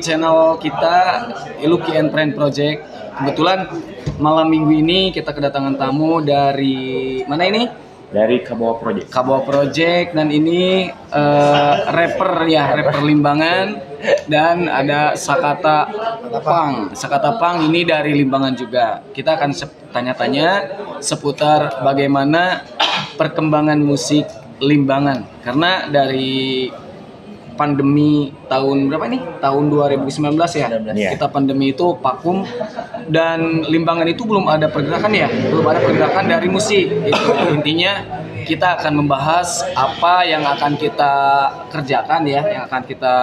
channel kita Lucky and Friend Project. Kebetulan malam minggu ini kita kedatangan tamu dari mana ini? Dari Kabawa Project. Kabawa Project, dan ini rapper Limbangan, dan ada Sakata Pang. Sakata Pang ini dari Limbangan juga. Kita akan tanya-tanya seputar bagaimana perkembangan musik Limbangan, karena dari pandemi tahun berapa nih? Tahun 2019 ya. Yeah. Kita pandemi itu vakum dan Limbangan itu belum ada pergerakan ya. Belum ada pergerakan dari musik. Itu intinya kita akan membahas apa yang akan kita kerjakan ya, yang akan kita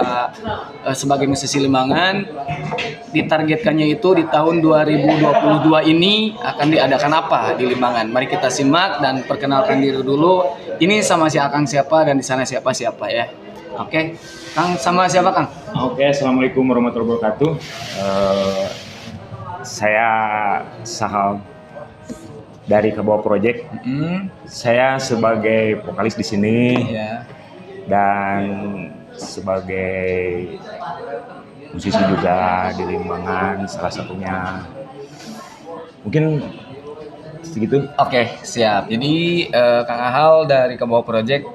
sebagai musisi Limbangan. Ditargetkannya itu di tahun 2022 ini akan diadakan apa di Limbangan. Mari kita simak dan perkenalkan diri dulu. Ini sama si Akang siapa dan di sana siapa ya. Oke, Kang sama siapa Kang? Oke, assalamualaikum warahmatullahi wabarakatuh. Saya Sahal dari Kabawa Project. Saya sebagai vokalis di sini dan sebagai musisi juga di Limbangan, salah satunya. Mungkin segitu. Oke, siap. Jadi Kang Ahal dari Kabawa Project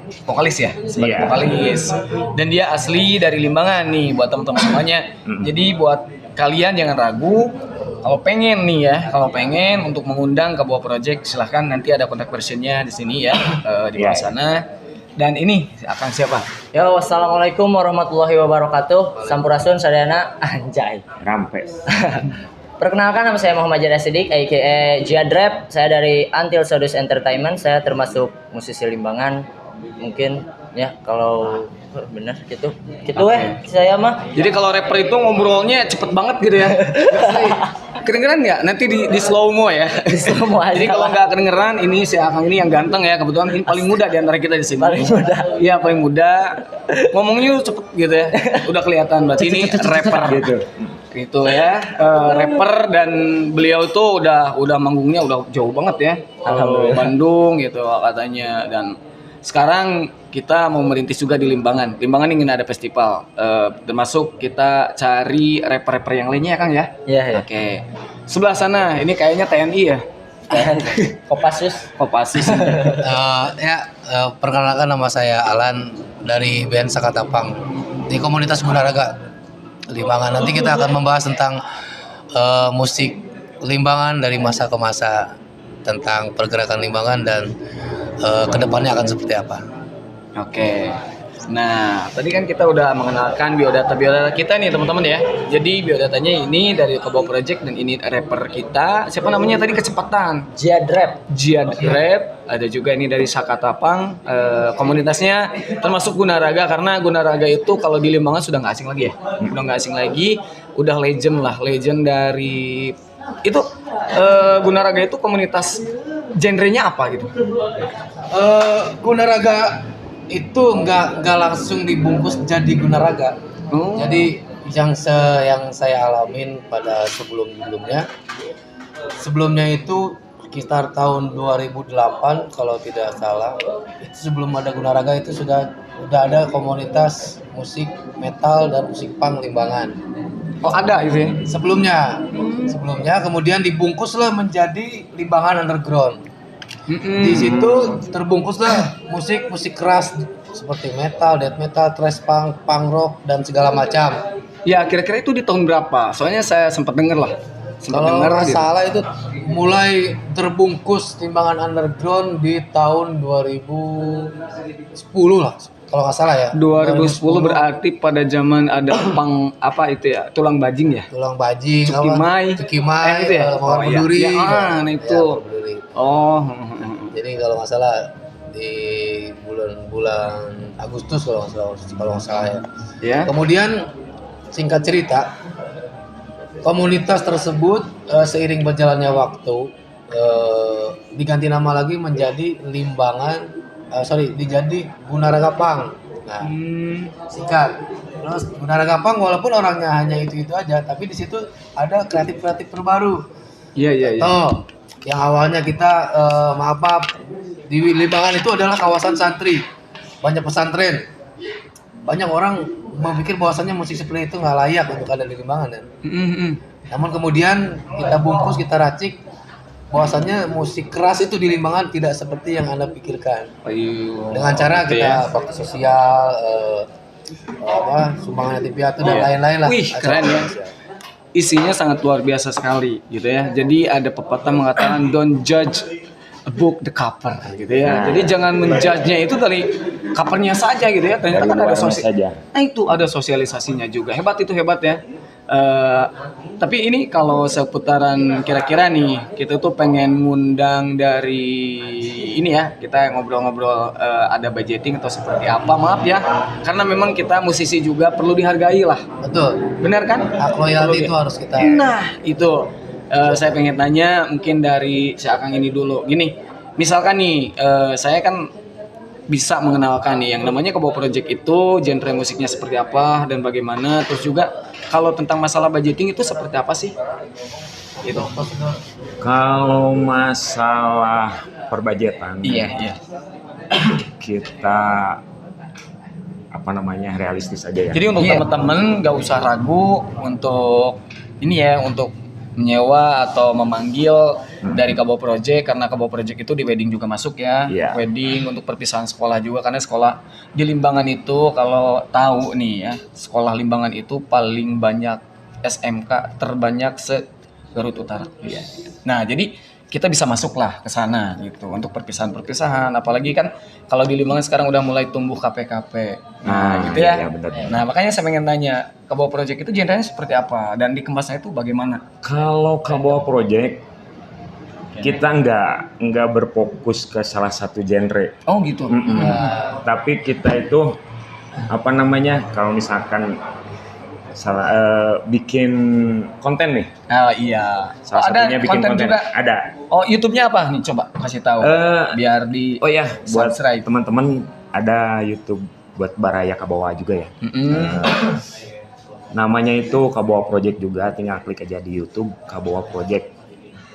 vokalis ya, sebagai vokalis, dan dia asli dari Limbangan nih buat teman-teman semuanya. Jadi buat kalian jangan ragu kalau pengen untuk mengundang Kabawa Project, silahkan, nanti ada kontak personnya di sini ya, di bawah sana. Dan ini akan siapa? Yo, assalamualaikum warahmatullahi wabarakatuh. Sampurasun sadayana, anjay. Rampes. Perkenalkan, nama saya Muhammad Jada Sidik, aka Jihad Rap. Saya dari Until Sodus Entertainment. Saya termasuk musisi Limbangan. Mungkin ya kalau benar gitu saya mah. Jadi kalau rapper itu ngobrolnya cepet banget gitu ya. Kedengeran nggak? Nanti di slow mo ya. Di slow mo aja. Jadi kalau nggak kedengeran, ini si Akang ini yang ganteng ya, kebetulan ini paling muda di antara kita di sini. Paling muda. Iya, paling muda. Ngomongnya cepet gitu ya. Udah kelihatan berarti ini rapper gitu. Gitu ya, rapper, dan beliau tuh udah manggungnya udah jauh banget ya. Bandung gitu katanya, dan sekarang kita mau merintis juga di Limbangan. Limbangan ingin ada festival, termasuk kita cari rapper-rapper yang lainnya ya Kang ya? Iya. Oke. Sebelah sana, ini kayaknya TNI ya? Kopassus. Perkenalkan, nama saya Alan dari band Sakata Pang di komunitas Gunaraga Limbangan. Nanti kita akan membahas tentang musik Limbangan dari masa ke masa, tentang pergerakan Limbangan dan kedepannya akan seperti apa. Oke. Nah, tadi kan kita udah mengenalkan biodata kita nih teman-teman ya. Jadi biodatanya ini dari Kabawa Project, dan ini rapper kita. Siapa namanya tadi? Kecepatan. Jihad Rap. Ada juga ini dari Sakata Pang. Komunitasnya termasuk Gunaraga, karena Gunaraga itu kalau di Limbangan sudah nggak asing lagi ya. Udah nggak asing lagi. Udah legend dari itu. Gunaraga itu komunitas genrenya apa gitu? Gunaraga itu nggak langsung dibungkus jadi Gunaraga. Jadi yang saya alamin pada sebelumnya itu sekitar tahun 2008 kalau tidak salah, itu sebelum ada Gunaraga itu sudah ada komunitas musik metal dan musik punk Limbangan. Oh, ada itu ya? Sebelumnya kemudian dibungkuslah menjadi Limbangan Underground. Di situ terbungkuslah musik keras seperti metal, death metal, thrash punk, punk rock, dan segala macam. Ya, kira-kira itu di tahun berapa? Soalnya saya sempat denger lah. Kalau nggak salah itu mulai terbungkus Limbangan Underground di tahun 2010 lah. Kalau nggak salah ya. 2010 berarti pada zaman ada pang apa itu ya? Tulang bajing ya? Tulang bajing, Cukimai itu ya? Berduri. Itu. Oh. Jadi kalau nggak salah di bulan Agustus kalau nggak salah ya. Kemudian singkat cerita, komunitas tersebut seiring berjalannya waktu diganti nama lagi menjadi dijadi Gunaraga Pang. Nah, singkat. Terus Gunaraga Pang walaupun orangnya hanya itu aja, tapi di situ ada kreatif terbaru. Iya. Yang awalnya kita di Limbangan itu adalah kawasan santri, banyak pesantren, banyak orang memikir bahwasannya musik seperti itu nggak layak untuk ada di Limbangan kan. Mm-mm. Namun kemudian kita bungkus, kita racik bahwasannya musik keras itu di Limbangan tidak seperti yang Anda pikirkan. Ayo. Dengan cara Gitu kita ya. bakti sosial, sumbangan yatim piatu dan Iya. lain-lain lah. Wih, keren ya. Isinya sangat luar biasa sekali gitu ya. Jadi ada pepatah mengatakan don't judge a book the cover gitu ya. Nah. Jadi jangan menjudge-nya itu dari covernya saja gitu ya. Ternyata Dari kan ada luarnya saja. Nah itu ada sosialisasinya juga. Hebat itu hebat ya. Tapi ini kalau seputaran kira-kira nih kita tuh pengen ngundang dari ini ya, kita ngobrol-ngobrol ada budgeting atau seperti apa, maaf ya karena memang kita musisi juga perlu dihargai lah, Betul. benar kan? Hak loyalty itu harus kita. Nah itu saya pengen tanya mungkin dari si Akang ini dulu, gini misalkan nih saya kan bisa mengenalkan nih yang namanya Kabo Project itu genre musiknya seperti apa dan bagaimana, terus juga kalau tentang masalah budgeting itu seperti apa sih? Gitu. Kalau masalah perbajetan, Iya. kita apa namanya realistis aja ya. Jadi untuk teman-teman nggak usah ragu untuk ini ya, untuk menyewa atau memanggil dari Kabo Project, karena Kabo Project itu di wedding juga masuk ya. Iya. Wedding untuk perpisahan sekolah juga, karena sekolah di Limbangan itu kalau tahu nih ya, sekolah Limbangan itu paling banyak SMK terbanyak se Garut Utara. Iya. Nah, jadi kita bisa masuklah ke sana gitu untuk perpisahan-perpisahan, apalagi kan kalau di Limbangan sekarang udah mulai tumbuh KP-KP. Nah, gitu ya. Iya, benar. Nah, makanya saya pengen tanya, Kabo Project itu genrenya seperti apa dan dikemasnya itu bagaimana? Kalau Kabo Project kita nggak berfokus ke salah satu genre. Oh, gitu. Mm-mm. Tapi kita itu apa namanya? Kalau misalkan bikin konten nih, Ah, iya. salah ada satunya bikin konten juga. ada. Oh, YouTube-nya apa nih? Coba kasih tahu. Biar di Oh ya, buat subscribe. teman-teman ada YouTube buat Baraya Kabawa juga ya. Mm-mm. Namanya itu Kabawa Project juga, tinggal klik aja di YouTube Kabawa Project,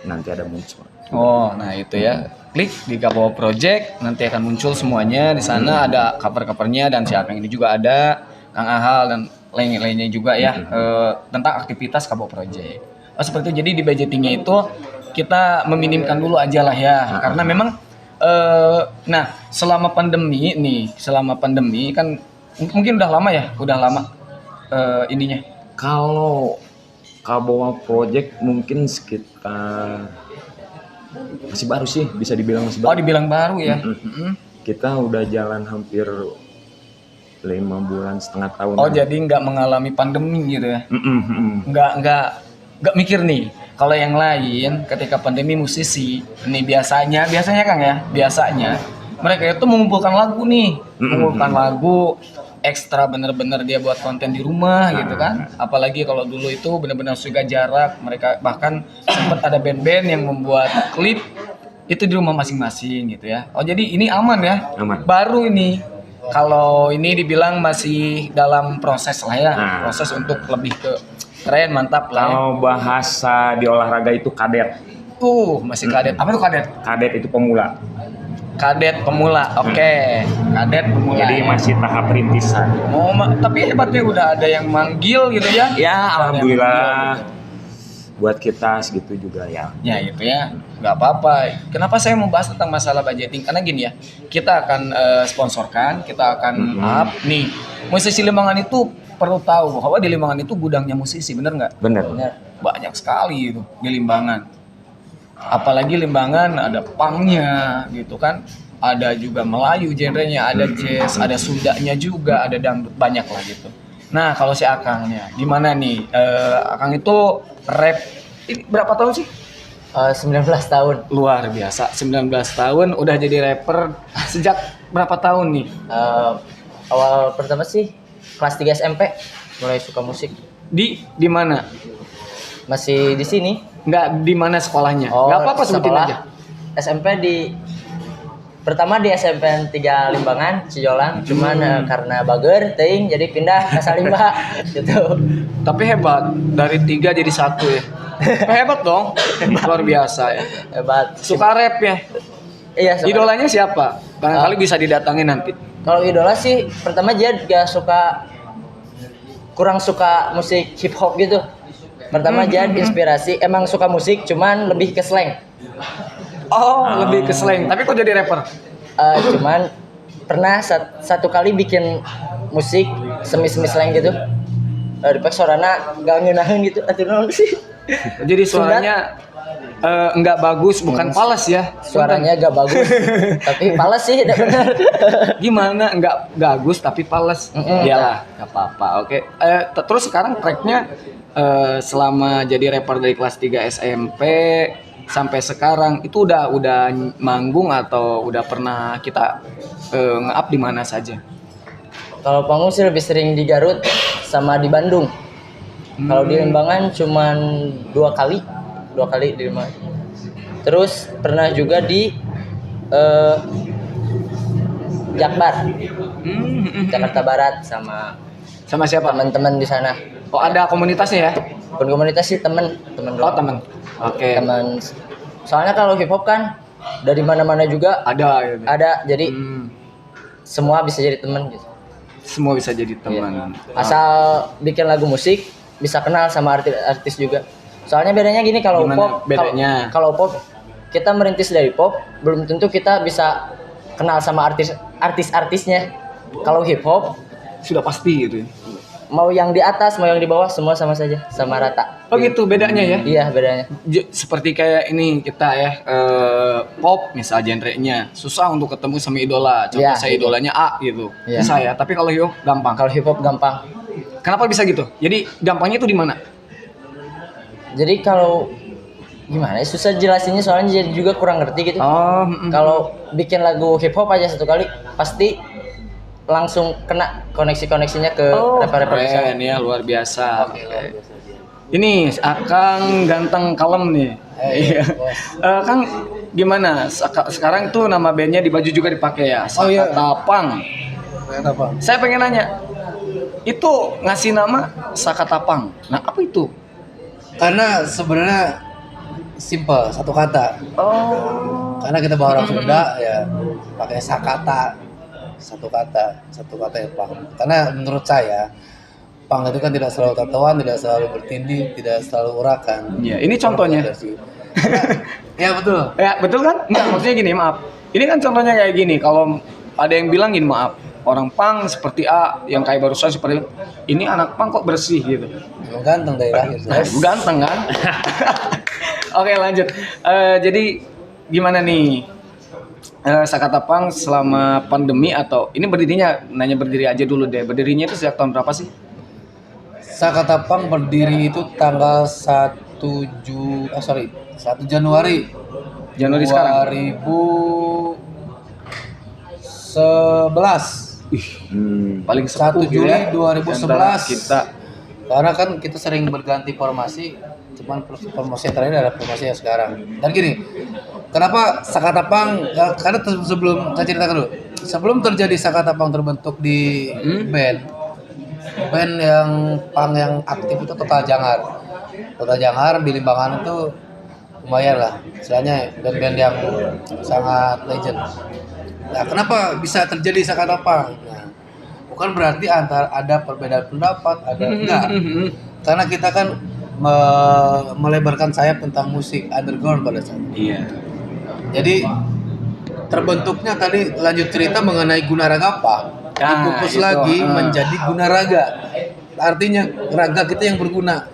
nanti ada muncul. Oh, nah itu ya. Klik di Kabo Project, nanti akan muncul semuanya. Di sana ada cover-covernya dan si Akang ini juga ada, Kang Ahal dan lain-lainnya juga ya, tentang aktivitas Kabo Project. Oh, seperti itu. Jadi di budgetingnya itu kita meminimkan dulu aja lah ya, karena memang nah selama pandemi kan mungkin udah lama ya, ininya. Kalau Kabawa Project mungkin sekitar masih baru sih, bisa dibilang masih Oh, baru. dibilang baru ya. Mm-mm. Kita udah jalan hampir 5 bulan, setengah tahun. Oh, jadi nggak mengalami pandemi gitu ya? Nggak mikir nih. Kalau yang lain ketika pandemi musisi, nih biasanya Kang ya, biasanya mereka itu mengumpulkan lagu nih, mengumpulkan lagu ekstra, bener-bener dia buat konten di rumah gitu kan. Apalagi kalau dulu itu bener-bener jaga jarak, mereka bahkan sempat ada band-band yang membuat klip itu di rumah masing-masing gitu ya. Oh, jadi ini aman ya? Aman. Baru ini. Kalau ini dibilang masih dalam proses lah ya, proses untuk lebih ke keren, mantap lah. Kalau bahasa di olahraga itu kadet. Masih kadet. Apa tuh kadet? Kadet itu pemula. Kadet pemula, oke. Kadet pemula. Jadi ya. masih tahap rintisan. Oh, tapi hebatnya udah ada yang manggil gitu ya? Ya, alhamdulillah. Ada yang manggil, gitu. Buat kita segitu juga ya. Ya itu ya, nggak apa-apa. Kenapa saya mau bahas tentang masalah budgeting? Karena gini ya, kita akan sponsorkan, kita akan up nih. Musisi Limbangan itu perlu tahu bahwa di Limbangan itu gudangnya musisi, bener nggak? Bener. Banyak sekali itu di Limbangan. Apalagi Limbangan ada punknya gitu kan, ada juga Melayu genrenya, ada jazz, ada Sundanya juga, ada dangdut, banyak lah gitu. Nah kalau si Akangnya, gimana nih? Akang itu rap, ini berapa tahun sih? 19 tahun. Luar biasa, 19 tahun udah jadi rapper. Sejak berapa tahun nih? Awal pertama sih kelas 3 SMP mulai suka musik. Di mana? Masih di sini. Nggak, di mana sekolahnya? Nggak apa-apa, sebutin sekolah aja. SMP pertama di SMP 3 Limbangan, Cijolang. Cuman karena bager teuing jadi pindah ke Salimba gitu. Tapi hebat, dari 3 jadi 1 ya. Hebat dong, luar biasa ya. Hebat. Suka rap ya? Iya, suka. Idolanya siapa? Barangkali bisa didatangin nanti. Kalau idola sih pertama dia gak suka kurang suka musik hip hop gitu. Pertama Jad inspirasi emang suka musik cuman lebih ke slang. Oh, lebih ke slang. Tapi kok jadi rapper? Cuman pernah satu kali bikin musik semi slang gitu. Dipakai suarana gak ngeunaheun gitu atuh naon sih. Jadi suaranya enggak bagus, bukan pales ya. Suaranya gak bagus, tapi pales sih, udah benar. Gimana? Enggak bagus tapi pales. Iyalah, enggak apa-apa. Oke. Terus sekarang tracknya selama jadi rapper dari kelas 3 SMP sampai sekarang itu udah manggung atau udah pernah kita nge-up di mana saja? Kalau panggung sih lebih sering di Garut sama di Bandung. Kalau di Limbangan cuman dua kali di Limbangan. Terus pernah juga di Jakbar, Jakarta Barat Sama siapa? teman-teman di sana. Oh, ada komunitasnya ya? Bukan komunitas sih, teman Oh, doang. teman. Oke. Teman. Soalnya kalau hip hop kan dari mana-mana juga Ada gitu. ada, jadi Hmm, semua bisa jadi teman gitu. semua bisa jadi teman. Asal bikin lagu musik bisa kenal sama artis juga. Soalnya bedanya gini, kalau Gimana pop bedanya? kalau pop kita merintis dari pop belum tentu kita bisa kenal sama artisnya. Kalau hip hop Sudah pasti gitu ya. mau yang di atas mau yang di bawah semua sama saja, sama rata. Oh gitu bedanya ya? Iya bedanya. Seperti kayak ini kita ya pop misal genrenya susah untuk ketemu sama idola. Contoh Iya, saya gitu. idolanya A gitu. Iya. Susah ya. Tapi kalau hip hop gampang. Kalau hip hop gampang. Kenapa bisa gitu? Jadi gampangnya itu di mana? Jadi kalau gimana ya, susah jelasinnya soalnya jadi juga kurang ngerti gitu. Oh, Kalau bikin lagu hip hop aja satu kali pasti langsung kena koneksinya ke rapper-rapper besar. keren ya, luar biasa. Oke. Ini Akang ganteng kalem nih. Iya. Kang gimana? Sekarang tuh nama bandnya di baju juga dipakai ya. Oh, iya. Sakatapang. Kenapa? Saya pengen nanya. Itu ngasih nama Sakatapang. Nah, apa itu? Karena sebenarnya simple, satu kata. Oh. Karena kita bawa orang Sunda ya pakai sakata, satu kata ya pang. Karena menurut saya pang itu kan tidak selalu tatoan, tidak selalu bertindih, tidak selalu urakan. Iya, ini contohnya. Ya betul. Ya, betul kan? Enggak, maksudnya gini, maaf. Ini kan contohnya kayak gini. Kalau ada yang bilang gini, maaf. Orang pang seperti A, yang kayak barusan seperti ini anak pang kok bersih gitu. Emang ganteng dari lahir. Nah, ganteng kan? Oke, lanjut. Jadi gimana nih? Sakatapang selama pandemi atau ini berdirinya, nanya berdiri aja dulu deh. Berdirinya itu sejak tahun berapa sih? Sakatapang berdiri itu tanggal 1 Januari Januari sekarang. 2011. Paling 1 sepuh Juli ya, 2011. antara kita. Karena kan kita sering berganti formasi, cuman formasi yang terakhir adalah formasi yang sekarang. Dan gini, kenapa Sakatapang? Karena sebelum saya ceritakan dulu, sebelum terjadi Sakatapang terbentuk di band yang pang yang aktif itu Total Jangar. Total Jangar di Limbangan itu lumayan lah, istilahnya band-band yang sangat legend. Nah, kenapa bisa terjadi Sakatapang? Nah, bukan berarti ada perbedaan pendapat, ada enggak. Karena kita kan melebarkan sayap tentang musik underground pada saat itu. Iya. Jadi terbentuknya tadi lanjut cerita mengenai Gunaraga Pang. Dibungkus itu, lagi menjadi Gunaraga. Artinya raga kita yang berguna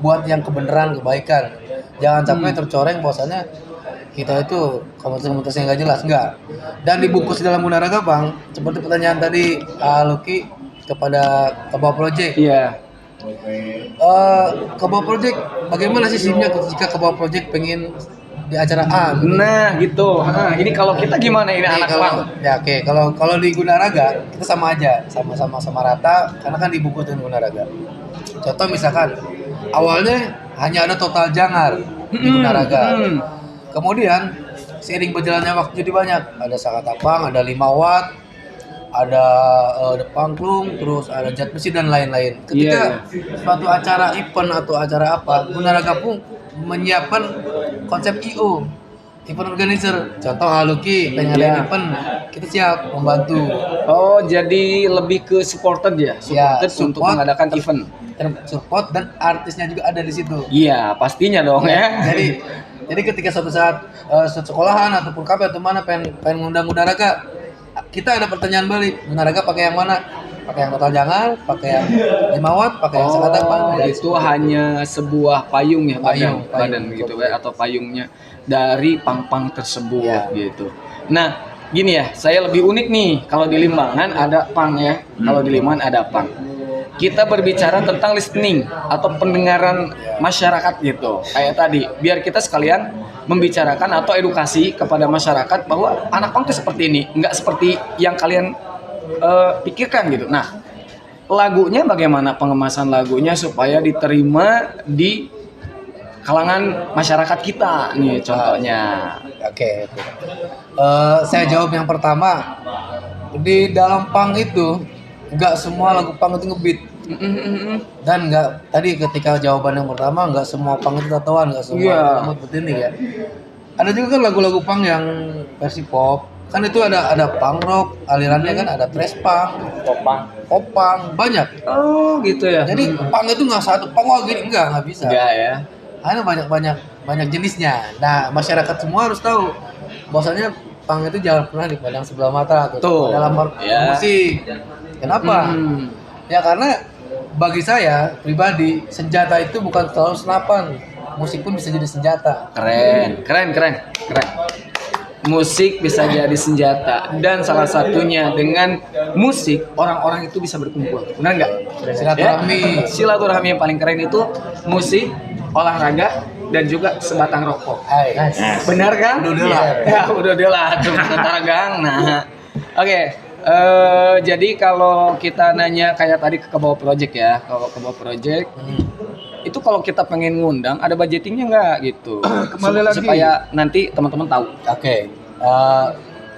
buat yang kebenaran, kebaikan. Jangan sampai tercoreng bahwasannya kita itu komunitas yang nggak jelas, enggak. Dan dibungkus dalam Gunaraga Pang, seperti pertanyaan tadi Lucky kepada Kebawah Project. Iya. Kebawah Project, bagaimana sih SIM-nya jika Kebawah Project pengen di acara A? Nah, gitu. Ini kalau kita gimana ini anak pang? Ya oke, kalau di Gunaraga kita sama aja, sama rata karena kan dibungkus dengan Gunaraga. Contoh misalkan awalnya hanya ada Total Jangar di Gunaraga. Kemudian seiring berjalannya waktu jadi banyak. Ada Sakatapang, ada 5 Watt, ada The Pangklung, terus ada Jat Besi dan lain-lain. Ketika suatu acara event atau acara apa, Gunaraga pun menyiapkan konsep IO. event organizer. Contoh Haluki pengen Iya. ada event, kita siap membantu. Oh, jadi lebih ke supported ya? Ya, Supported untuk support. mengadakan event. Support dan artisnya juga ada di situ. Iya, pastinya dong ya. Jadi ketika suatu saat suatu sekolahan ataupun kafe atau mana pengen ngundang Gunaraga, kita ada pertanyaan balik, Gunaraga pakai yang mana? Pakai yang total jangan, pakai yang 5 watt, pakai yang sekata apa? Itu hanya sebuah payung ya, Payung, badan gitu ya, atau payungnya dari pang-pang tersebut Iya. gitu. Nah, gini ya, saya lebih unik nih. Kalau di Limbangan ada pang ya, kalau di Limbangan ada pang. Kita berbicara tentang listening atau pendengaran masyarakat gitu. Kayak tadi, biar kita sekalian membicarakan atau edukasi kepada masyarakat bahwa anak pang itu seperti ini, nggak seperti yang kalian pikirkan gitu. Nah, lagunya bagaimana pengemasan lagunya supaya diterima di kalangan masyarakat kita nih contohnya. Oke. Saya jawab yang pertama. Di dalam punk itu nggak semua lagu punk itu ngebeat. Dan nggak, tadi ketika jawaban yang pertama, nggak semua punk itu tatoan, nggak semua Iya. rambut begini ya. Ada juga kan lagu-lagu punk yang versi pop. Kan itu ada punk rock, alirannya kan ada thrash punk, pop punk, banyak. Oh gitu ya. Jadi punk itu nggak satu punk oh gini, nggak bisa. Enggak ya. Ada banyak jenisnya. Nah, masyarakat semua harus tahu bahwasanya punk itu jangan pernah dipandang sebelah mata atau Tuh, dalam ya. musik. Kenapa? Ya karena bagi saya pribadi senjata itu bukan selalu senapan. Musik pun bisa jadi senjata. Keren. Musik bisa jadi senjata dan salah satunya dengan musik orang-orang itu bisa berkumpul. Benar nggak? Silaturahmi. Ya? Silaturahmi yang paling keren itu musik, olahraga dan juga sebatang rokok. Hai. Benar kan? Udah lah. Ya, udah lah. Cuma sementara gang. Nah, oke. Jadi kalau kita nanya kayak tadi ke Bawah Project ya, kalau ke Bawah Project itu kalau kita pengen ngundang ada budgetingnya nggak gitu? Kembali lagi. Supaya nanti teman-teman tahu. Oke.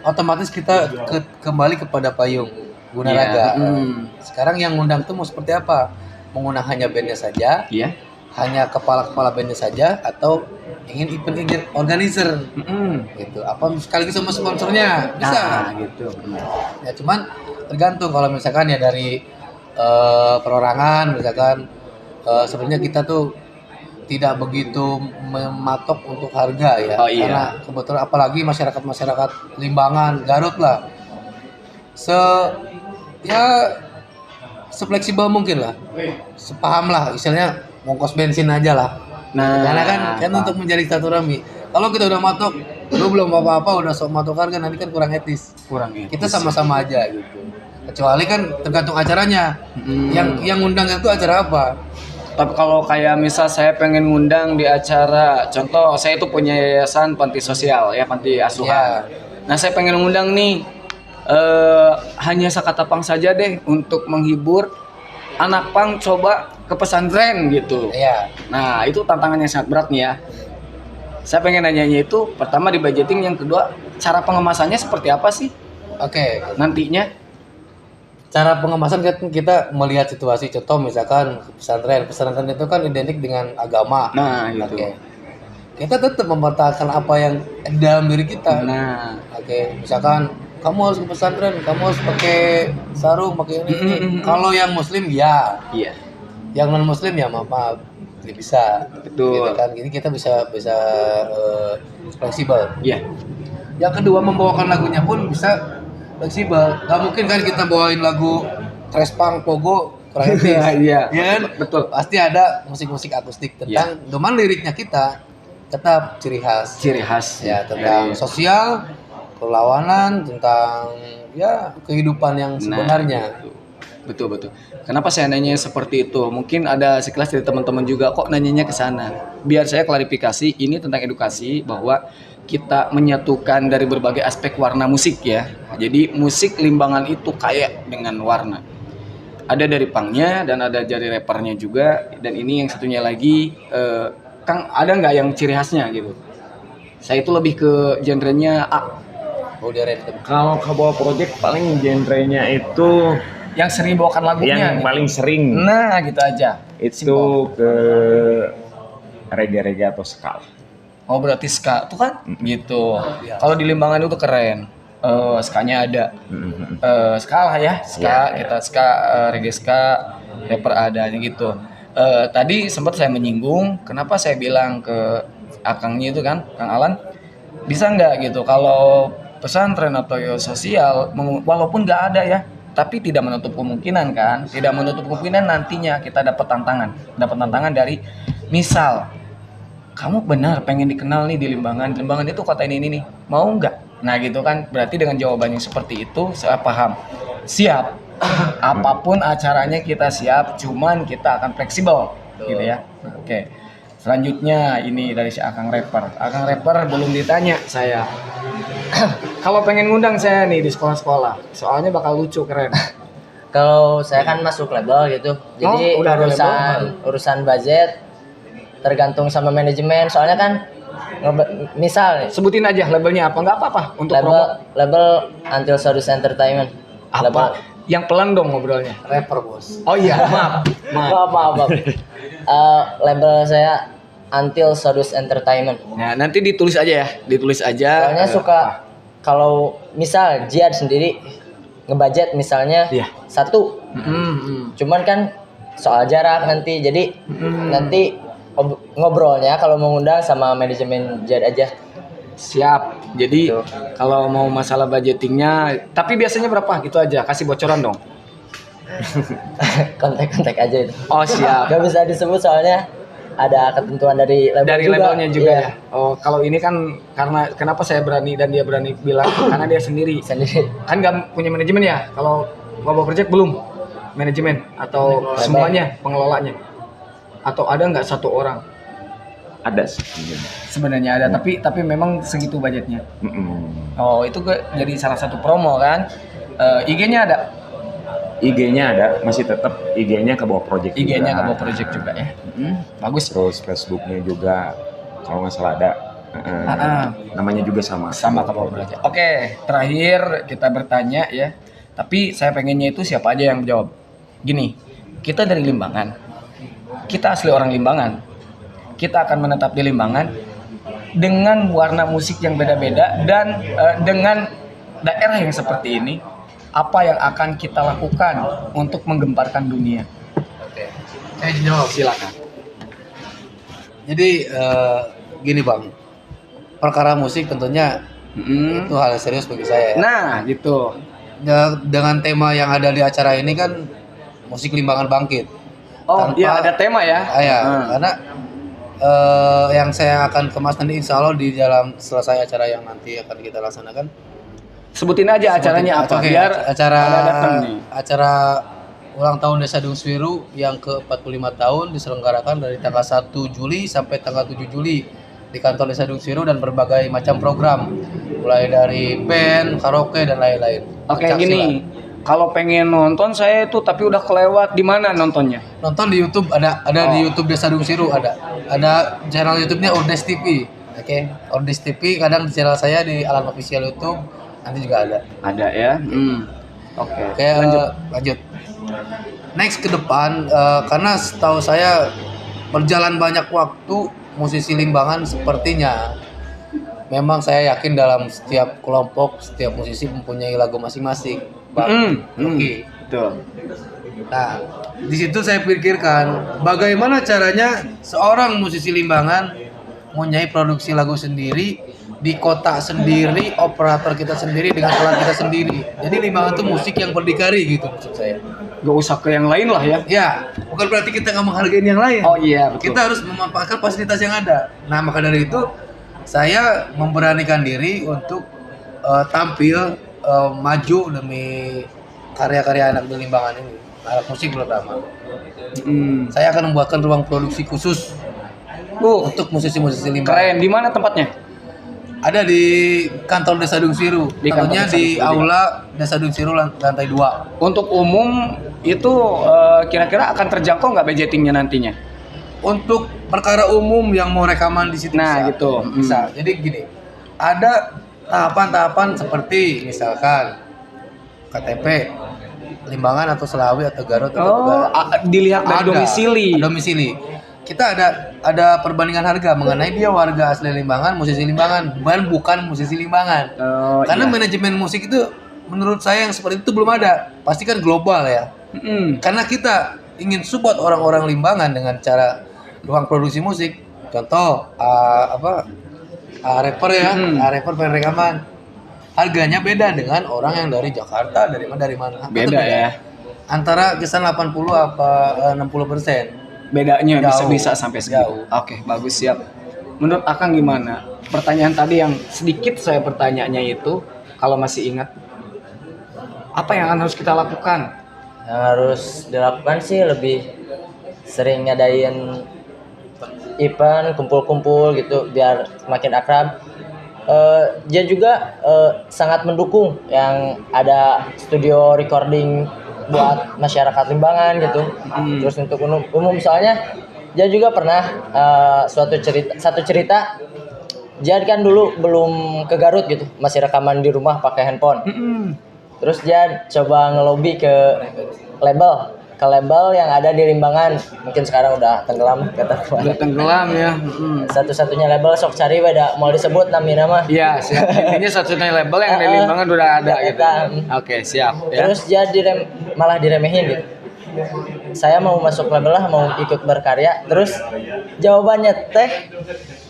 Otomatis kita kembali kepada payung Gunaraga. Iya. Sekarang yang ngundang tuh mau seperti apa? Mau ngundang hanya bandnya saja, Iya. hanya kepala bandnya saja, atau ingin event organizer gitu? Apa sekaligus sama sponsornya? Bisa. Nah, gitu. Ya cuman tergantung, kalau misalkan ya dari perorangan misalkan sebenarnya kita tuh tidak begitu mematok untuk harga ya. Oh, iya. Karena kebetulan apalagi masyarakat Limbangan, Garut lah, sefleksibel mungkin lah, sepaham lah, istilahnya ngongkos bensin aja lah. Nah, Karena kan untuk menjadi silaturahmi. Kalau kita udah matok, lu belum apa-apa udah sok matok harga, nanti kan kurang etis. kurang ya. Kita sama-sama aja gitu. Kecuali kan tergantung acaranya. Yang ngundang itu acara apa? Tapi kalau kayak misal saya pengen ngundang di acara, contoh saya itu punya yayasan panti sosial ya, panti asuhan. Nah, saya pengen ngundang nih hanya Sakata Pang saja deh untuk menghibur anak pang coba ke pesantren gitu. Iya. Nah, itu tantangannya sangat berat nih ya. Saya pengen nanyanya itu pertama di budgeting, yang kedua cara pengemasannya seperti apa sih Oke. nantinya? Cara pengemasan kan kita melihat situasi. Contoh misalkan pesantren itu kan identik dengan agama. Nah, gitu. Oke. Kita tetap mempertahankan apa yang di dalam diri kita. Nah, Oke, misalkan kamu harus ke pesantren, kamu harus pakai sarung, pakai ini. Kalau yang muslim ya, iya. yang non muslim ya maaf, tidak bisa. Betul. Gitu kan. Jadi kita bisa fleksibel. Iya. Yang kedua, membawakan lagunya pun bisa fleksibel. Gak mungkin kan kita bawain lagu thrash punk, pogo, kurang etis. Iya. Ya kan? Betul. Pasti ada musik-musik akustik tentang cuman liriknya kita tetap ciri khas. Ciri khas Ya, tentang sosial, perlawanan, tentang ya kehidupan yang sebenarnya. Betul. Kenapa saya nanya seperti itu? Mungkin ada sekelas dari teman-teman juga kok nanyanya ke sana. Biar saya klarifikasi, ini tentang edukasi bahwa kita menyatukan dari berbagai aspek warna musik ya. Jadi musik Limbangan itu kaya dengan warna. Ada dari punknya dan ada dari rappernya juga. Dan ini yang satunya lagi, Kang, ada nggak yang ciri khasnya gitu? Saya itu lebih ke genrenya A. Oh, dia random. Kalau Kabawa Project paling genrenya itu Yang sering bawakan lagunya. yang gitu. paling sering Nah, gitu aja. itu ke reggae atau ska. Oh berarti ska tuh kan gitu. Kalau di Limbangan itu keren. Ska-nya ada. Ska lah ya, ska kita ska, reggae ska, rapper ada gitu. Tadi sempat saya menyinggung, kenapa saya bilang ke akangnya itu kan, Kang Alan, bisa nggak gitu kalau pesantren atau sosial, walaupun nggak ada ya, tapi tidak menutup kemungkinan kan, tidak menutup kemungkinan nantinya kita dapat tantangan dari misal kamu benar pengen dikenal nih di Limbangan itu kota ini nih, mau nggak? Nah gitu kan, berarti dengan jawaban yang seperti itu saya paham, siap, apapun acaranya kita siap, cuman kita akan fleksibel, gitu ya. Oke, selanjutnya ini dari si Akang Rapper belum ditanya saya. Kalau pengen ngundang saya nih di sekolah-sekolah, soalnya bakal lucu, keren. Kalau saya kan masuk label gitu, jadi udah ada urusan budget tergantung sama manajemen. Soalnya kan misal nih, Sebutin aja labelnya apa, nggak apa-apa untuk promo. label Until Sodus Entertainment. Apa? Label, Yang pelan dong ngobrolnya. Rapper bos. Oh iya, maaf. maaf. Label saya Until Sodus Entertainment. Nah, nanti ditulis aja ya, Soalnya suka kalau misal Jihad sendiri ngebudget misalnya Iya. 1, cuman kan soal jarak nanti, jadi nanti ngobrolnya kalau mau ngundang sama manajemen Jihad aja. Siap. Jadi Gitu. kalau mau masalah budgetingnya, tapi biasanya berapa gitu aja, kasih bocoran dong. Kontak-kontak aja itu. Oh siap. Gak bisa disebut soalnya ada ketentuan dari label Dari juga. labelnya juga Iya, ya. Oh kalau ini kan karena kenapa saya berani dan dia berani bilang karena dia sendiri. sendiri. Kan nggak punya manajemen ya. Kalau Global Project belum manajemen atau Label. semuanya pengelolanya. Atau ada nggak satu orang? Ada sih. Sebenarnya ada, tapi memang segitu budgetnya. Mm-mm. Oh itu jadi salah satu promo kan. IG-nya ada. IG-nya ada, masih tetap IG-nya Kabawa Project. IG-nya juga. Kabawa Project juga ya. Bagus. Terus Facebook-nya juga kalau nggak salah ada. Namanya juga sama. Sama Kabawa Project. Oke, terakhir kita bertanya ya. Tapi saya pengennya itu siapa aja yang jawab. Gini, kita dari Limbangan. Kita asli orang Limbangan. Kita akan menetap di Limbangan dengan warna musik yang beda-beda dan dengan daerah yang seperti ini, apa yang akan kita lakukan untuk menggemparkan dunia? Oke. Saya jawab. Silakan. Jadi gini bang, perkara musik tentunya itu hal yang serius bagi saya ya. Nah, gitu. Dengan tema yang ada di acara ini kan musik Limbangan bangkit. Oh, Tanpa- iya ada tema ya. Ya, karena yang saya akan kemas nanti insya Allah di dalam selesai acara yang nanti akan kita laksanakan. Sebutin aja acaranya apa Oke, biar acara pada datang nih. acara ulang tahun Desa Dungswiru yang ke-45 tahun diselenggarakan dari tanggal 1 Juli sampai tanggal 7 Juli di kantor Desa Dungswiru dan berbagai macam program mulai dari band, karaoke dan lain-lain. Oke, Pencaksilat. gini. Kalau pengen nonton saya itu tapi udah kelewat, di mana nontonnya? Nonton di YouTube ada di YouTube Desa Dungswiru ada channel YouTube-nya Ordes TV. Oke, Ordes TV kadang di channel saya di Alan Official YouTube nanti juga ada. Ada ya. Oke. Oke, lanjut. Next ke depan karena setahu saya berjalan banyak waktu musisi Limbangan sepertinya memang saya yakin dalam setiap kelompok setiap musisi mempunyai lagu masing-masing. Bang, Oke. Betul. Nah, di situ saya pikirkan bagaimana caranya seorang musisi Limbangan mempunyai produksi lagu sendiri di kota sendiri, operator kita sendiri dengan alat kita sendiri. Jadi Limbangan itu musik yang berdikari gitu maksud saya. Gak usah ke yang lain lah ya. Ya, bukan berarti kita nggak menghargai yang lain. Oh iya, betul. Kita harus memanfaatkan fasilitas yang ada. Nah, maka dari itu saya memberanikan diri untuk tampil maju demi karya-karya anak di Limbangan ini, anak musik terutama. Saya akan membuatkan ruang produksi khusus untuk musisi-musisi Limbangan. Keren. Di mana tempatnya? Ada di kantor Desa Dungswiru. Di kantor Tentunya Desa di Dungswiru. aula Desa Dungswiru lantai 2. Untuk umum itu kira-kira akan terjangkau nggak budgetingnya nantinya? Untuk perkara umum yang mau rekaman di situ Nah, bisa. gitu. Bisa. Jadi gini, ada tahapan-tahapan seperti misalkan KTP Limbangan atau Selawi atau Garut atau Oh, dilihat dari Ada domisili. domisili. kita ada perbandingan harga mengenai dia warga asli Limbangan, musisi Limbangan, bukan musisi Limbangan. Karena manajemen musik itu menurut saya yang seperti itu belum ada. Pasti kan global ya. Karena kita ingin support orang-orang Limbangan dengan cara ruang produksi musik. Contoh rapper ya, rapper pengen rekaman. Harganya beda dengan orang yang dari Jakarta, dari mana. Beda ya. Antara kisaran 80 apa 60%. Bedanya Jauh. bisa sampai segitu. Oke, bagus, siap. Menurut Akang gimana? Pertanyaan tadi yang sedikit saya bertanyanya itu, kalau masih ingat, apa yang harus kita lakukan? Yang harus dilakukan sih lebih sering ngadain event, kumpul-kumpul gitu biar makin akrab. Dia juga sangat mendukung yang ada studio recording buat masyarakat Limbangan gitu. Terus untuk umum soalnya dia juga pernah satu cerita dia kan dulu belum ke Garut gitu, masih rekaman di rumah pakai handphone. Terus dia coba ngelobi ke label yang ada di Limbangan. Mungkin sekarang udah tenggelam kata gua. Udah tenggelam ya. Satu-satunya label sok cari beda mau disebut nama. Iya, siap. Intinya satu-satunya label yang di Limbangan udah ada gitu. Oke, siap ya. Terus dia malah diremehin gitu. Saya mau masuk label lah, mau ikut berkarya. Terus jawabannya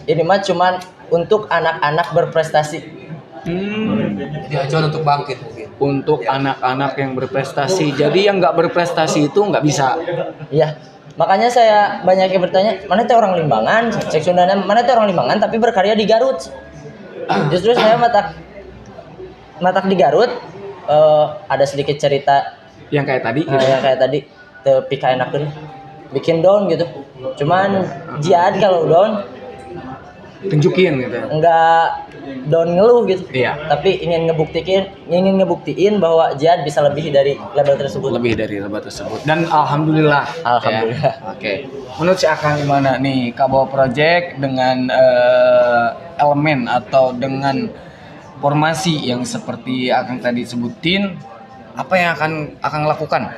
ini mah cuman untuk anak-anak berprestasi. Dia coba untuk bangkit mungkin. Untuk anak-anak yang berprestasi. Jadi yang nggak berprestasi itu nggak bisa. Iya. Makanya saya banyak yang bertanya, mana teh orang Limbangan? Cek Sundana, mana teh orang Limbangan tapi berkarya di Garut. Justru saya matak di Garut ada sedikit cerita Yang kayak tadi. yang kayak tadi tepi ka enakeun bikin down gitu. Cuman jihad kalau down Tunjukin gitu. enggak down ngeluh gitu. Iya. Tapi ingin ngebuktiin bahwa jihad bisa lebih dari label tersebut. Lebih dari lebat tersebut. Dan alhamdulillah. Alhamdulillah. Ya. Oke. Menurut si Akang gimana nih Kabawa Project dengan elemen atau dengan formasi yang seperti Akang tadi sebutin, apa yang akan Akang lakukan?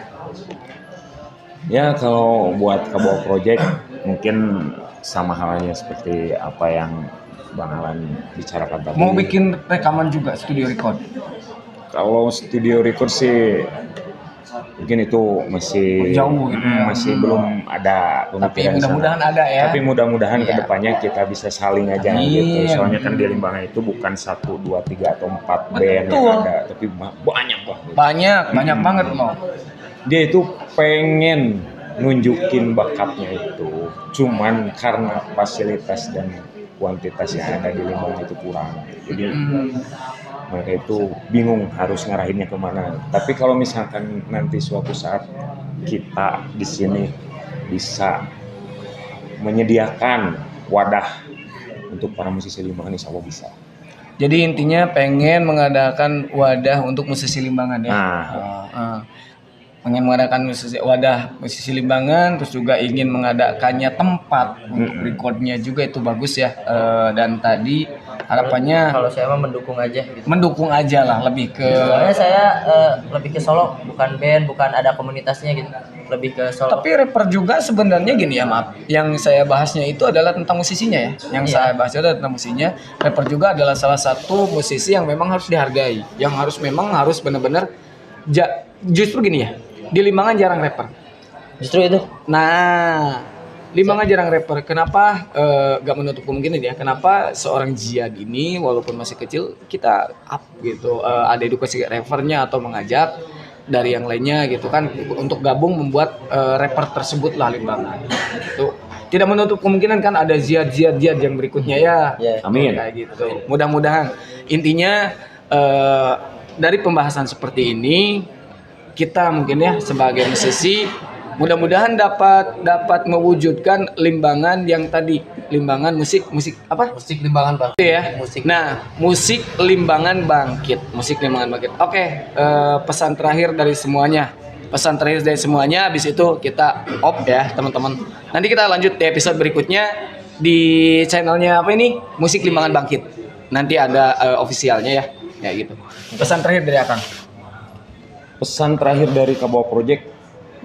Ya kalau buat Kabawa Project mungkin sama halnya seperti apa yang Bang Alan bicarakan tadi. Mau bikin rekaman juga, studio record? Kalau studio record sih mungkin itu masih Jauh gitu ya. masih belum ada Tapi pemikiran mudah-mudahan sana. ada ya. Tapi mudah-mudahan Iya. kedepannya kita bisa saling aja Amin. gitu. Soalnya kan di Limbangan itu bukan 1, 2, 3 atau 4 band yang Betul. ada, tapi banyak banget. Banyak banget mau. Dia itu pengen nunjukin bakatnya itu, cuman karena fasilitas dan kuantitas yang ada di Limbangan itu kurang. Jadi mereka itu bingung harus ngarahinnya kemana. Tapi kalau misalkan nanti suatu saat kita di sini bisa menyediakan wadah untuk para musisi Limbangan, insya Allah bisa. Jadi intinya pengen mengadakan wadah untuk musisi Limbangan ya. Nah. Pengen mengadakan wadah musisi Limbangan, terus juga ingin mengadakannya tempat untuk recordnya juga, itu bagus ya. Dan tadi harapannya Kalau saya mah mendukung aja gitu. mendukung aja lah, lebih ke Soalnya saya lebih ke solo, bukan band, bukan ada komunitasnya gitu. Lebih ke solo. tapi rapper juga sebenarnya gini ya, maaf. Yang saya bahasnya itu adalah tentang musisinya ya. Yang saya bahas itu adalah tentang musisinya. Rapper juga adalah salah satu musisi yang memang harus dihargai, yang harus benar-benar justru gini ya. Di Limbangan jarang rapper. Justru itu. Nah, Limbangan jarang rapper. Kenapa? Gak menutup kemungkinan ya. Kenapa seorang Jihad ini walaupun masih kecil kita up gitu. Ada edukasi rappernya atau mengajak dari yang lainnya gitu kan untuk gabung membuat rapper tersebut lah Limbangan. Itu tidak menutup kemungkinan kan ada Jihad yang berikutnya ya. Ya. Amin. Kayak gitu. Mudah-mudahan intinya dari pembahasan seperti ini kita mungkin ya sebagai musisi mudah-mudahan dapat mewujudkan Limbangan yang tadi Limbangan musik apa? Musik Limbangan Bang. Itu ya. Musik. Nah, musik Limbangan bangkit. Oke, pesan terakhir dari semuanya. Habis itu kita off ya, teman-teman. Nanti kita lanjut di episode berikutnya di channelnya apa ini? Musik Limbangan Bangkit. Nanti ada ofisialnya ya. Ya gitu. Pesan terakhir dari Akang. Pesan terakhir dari Kabawa Project,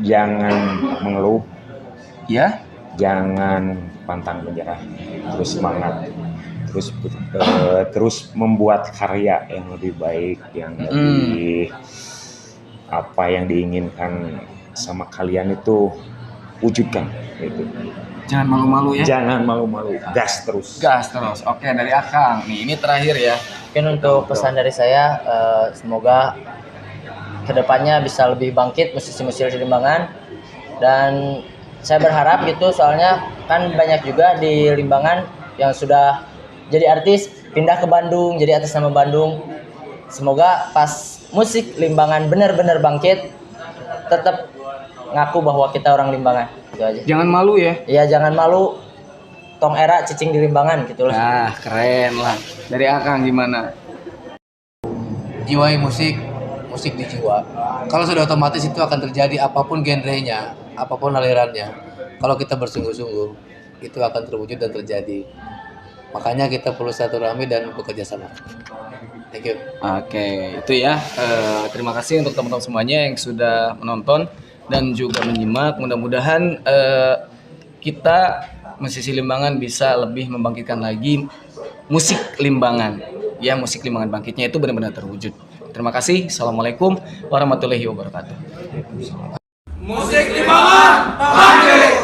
jangan mengeluh, Ya. jangan pantang menyerah, terus semangat, terus membuat karya yang lebih baik, yang lebih apa yang diinginkan sama kalian itu wujudkan gitu. Jangan malu-malu ya. Jangan malu-malu, gas terus. Gas terus. Oke, dari Akang. Nih, ini terakhir ya. Mungkin untuk pesan dari saya, semoga kedepannya bisa lebih bangkit musisi-musisi Limbangan. Dan saya berharap gitu, soalnya kan banyak juga di Limbangan yang sudah jadi artis, pindah ke Bandung, jadi artis nama Bandung. Semoga pas musik Limbangan benar-benar bangkit, tetap ngaku bahwa kita orang Limbangan. Gitu aja. Jangan malu ya. Iya, jangan malu. Tong era cicing di Limbangan gitu lah. Nah, keren lah. Dari Akang gimana? Jiwai musik di jiwa. Kalau sudah otomatis itu akan terjadi apapun genrenya, apapun alirannya. Kalau kita bersungguh-sungguh, itu akan terwujud dan terjadi. Makanya kita perlu silaturahmi dan bekerja sama. Thank you. Oke, itu ya. Terima kasih untuk teman-teman semuanya yang sudah menonton dan juga menyimak. Mudah-mudahan kita musisi Limbangan bisa lebih membangkitkan lagi musik Limbangan. Ya, musik Limbangan bangkitnya itu benar-benar terwujud. Terima kasih. Assalamualaikum warahmatullahi wabarakatuh. Musik Limbangan bangkit.